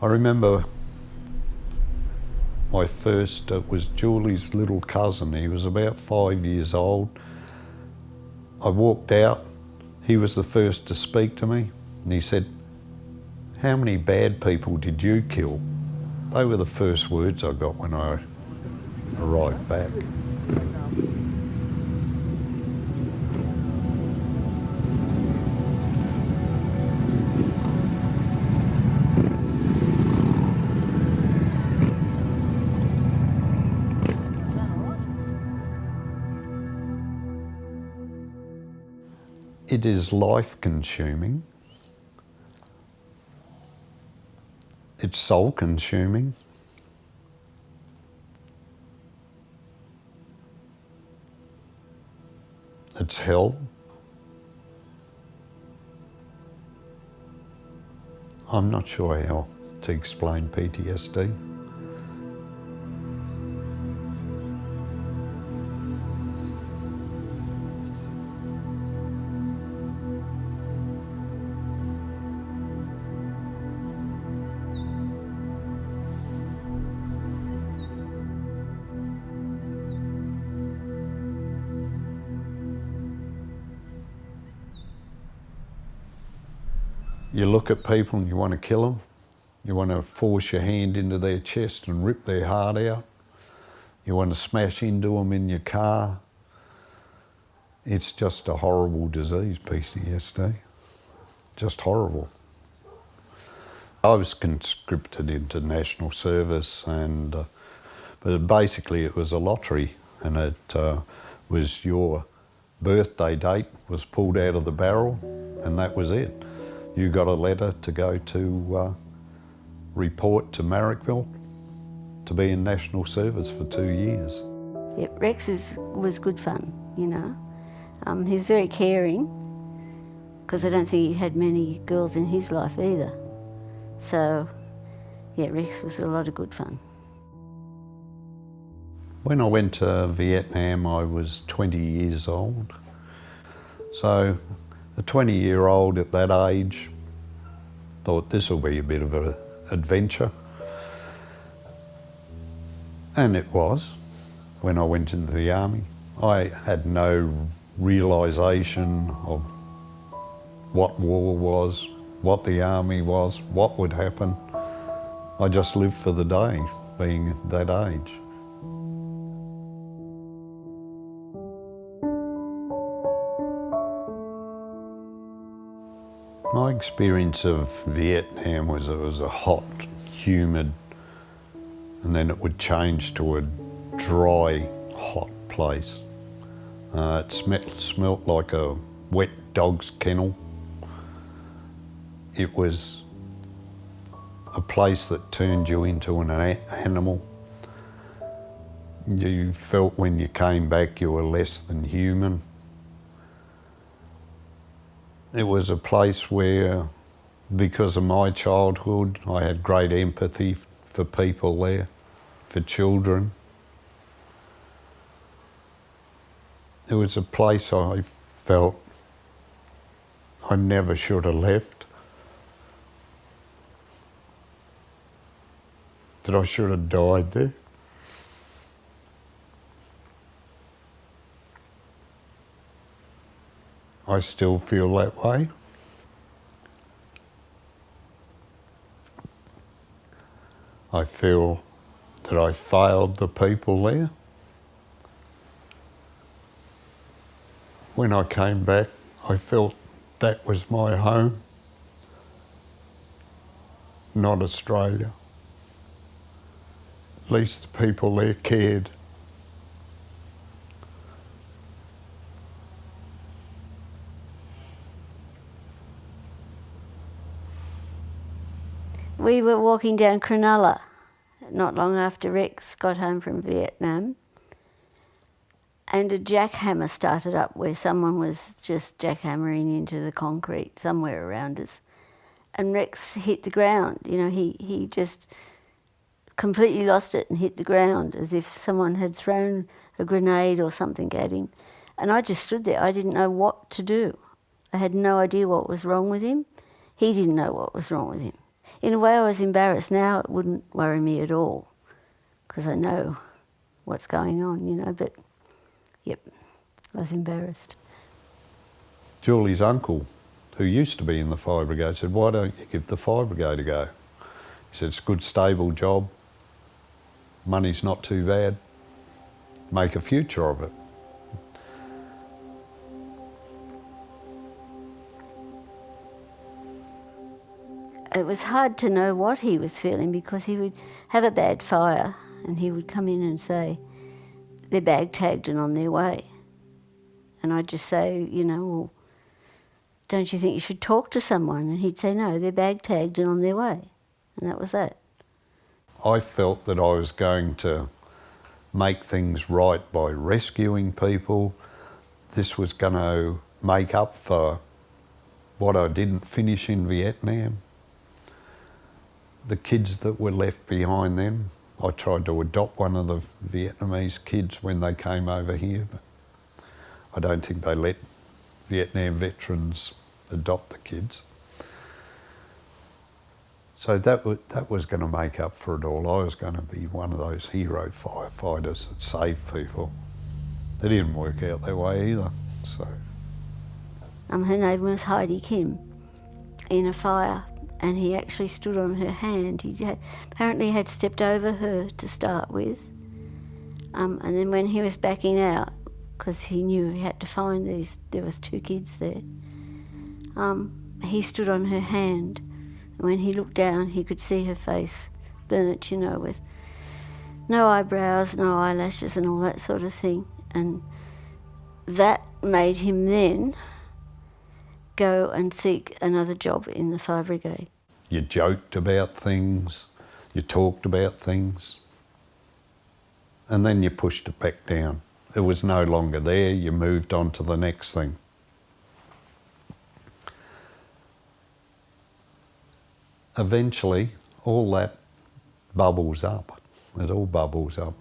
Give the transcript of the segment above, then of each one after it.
I remember my first, it was Julie's little cousin. He was about 5 years old. I walked out. He was the first to speak to me, and he said, "How many bad people did you kill?" They were the first words I got when I arrived back. It is life-consuming. It's soul-consuming. It's hell. I'm not sure how to explain PTSD. You look at people and you want to kill them. You want to force your hand into their chest and rip their heart out. You want to smash into them in your car. It's just a horrible disease, PTSD. Just horrible. I was conscripted into national service, and but basically it was a lottery, and it was your birthday date was pulled out of the barrel, and that was it. You got a letter to go to report to Marrickville to be in national service for 2 years. Yeah, Rex was good fun, you know. He was very caring, because I don't think he had many girls in his life either. So, yeah, Rex was a lot of good fun. When I went to Vietnam, I was 20 years old. So, a 20-year-old at that age thought this will be a bit of an adventure. And it was. When I went into the army, I had no realisation of what war was, what the army was, what would happen. I just lived for the day, being that age. My experience of Vietnam was it was a hot, humid, and then it would change to a dry, hot place. It smelt like a wet dog's kennel. It was a place that turned you into an animal. You felt when you came back you were less than human. It was a place where, because of my childhood, I had great empathy for people there, for children. It was a place I felt I never should have left, that I should have died there. I still feel that way. I feel that I failed the people there. When I came back, I felt that was my home, not Australia. At least the people there cared. We were walking down Cronulla not long after Rex got home from Vietnam, and a jackhammer started up where someone was just jackhammering into the concrete somewhere around us. And Rex hit the ground. You know, he just completely lost it and hit the ground as if someone had thrown a grenade or something at him. And I just stood there. I didn't know what to do. I had no idea what was wrong with him. He didn't know what was wrong with him. in a way I was embarrassed. Now it wouldn't worry me at all because I know what's going on, you know, but yep, I was embarrassed. Julie's uncle, who used to be in the fire brigade, said, why don't you give the fire brigade a go? He said, it's a good, stable job, money's not too bad, make a future of it. It was hard to know what he was feeling because he would have a bad fire and he would come in and say, they're bag tagged and on their way. And I'd just say, you know, well, don't you think you should talk to someone? And he'd say, no, they're bag tagged and on their way. And that was that. I felt that I was going to make things right by rescuing people. This was going to make up for what I didn't finish in Vietnam. The kids that were left behind then, I tried to adopt one of the Vietnamese kids when they came over here, but I don't think they let Vietnam veterans adopt the kids. So that was going to make up for it all. I was going to be one of those hero firefighters that save people. It didn't work out that way either. So. Her name was Heidi Kim, in a fire, and he actually stood on her hand. He apparently had stepped over her to start with, and then when he was backing out, because he knew he had to find there was 2 kids there, he stood on her hand. And when he looked down, he could see her face burnt, you know, with no eyebrows, no eyelashes and all that sort of thing. And that made him then go and seek another job in the fire brigade. You joked about things, you talked about things, and then you pushed it back down. It was no longer there, you moved on to the next thing. Eventually, all that bubbles up. It all bubbles up.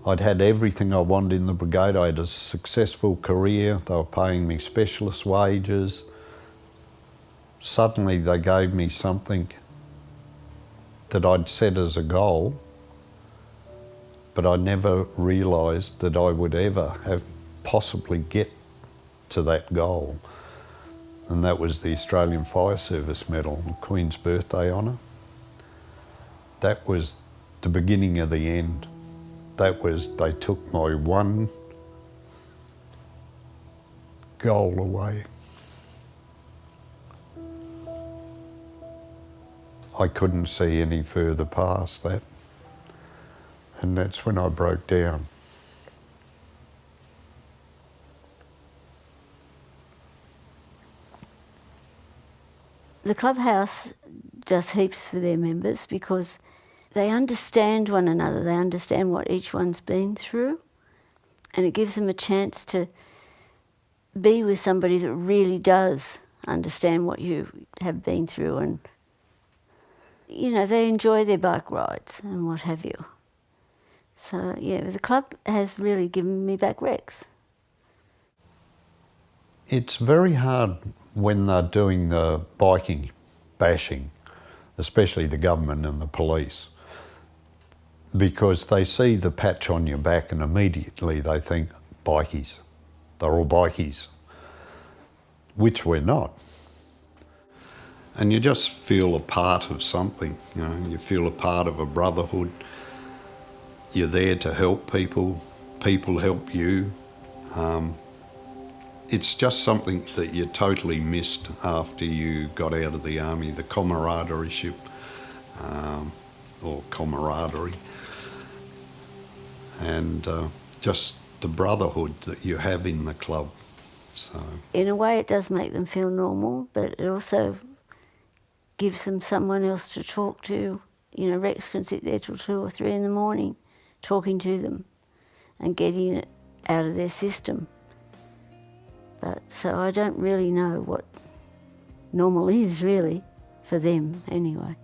I'd had everything I wanted in the brigade. I had a successful career. They were paying me specialist wages. Suddenly they gave me something that I'd set as a goal, but I never realised that I would ever have possibly get to that goal. And that was the Australian Fire Service Medal, the Queen's Birthday Honour. That was the beginning of the end. That was, they took my one goal away. I couldn't see any further past that. And that's when I broke down. The clubhouse does heaps for their members because they understand one another, they understand what each one's been through, and it gives them a chance to be with somebody that really does understand what you have been through, and you know, they enjoy their bike rides and what have you. So yeah, the club has really given me back Rex. It's very hard when they're doing the biking bashing, especially the government and the police, because they see the patch on your back and immediately they think bikies. They're all bikies, which we're not. And you just feel a part of something, you know, you feel a part of a brotherhood. You're there to help people, people help you. It's just something that you totally missed after you got out of the army, the camaraderie, or camaraderie, and just the brotherhood that you have in the club. So in a way it does make them feel normal, but it also gives them someone else to talk to. You know, Rex can sit there till 2 or 3 in the morning talking to them and getting it out of their system. But so I don't really know what normal is really, for them anyway.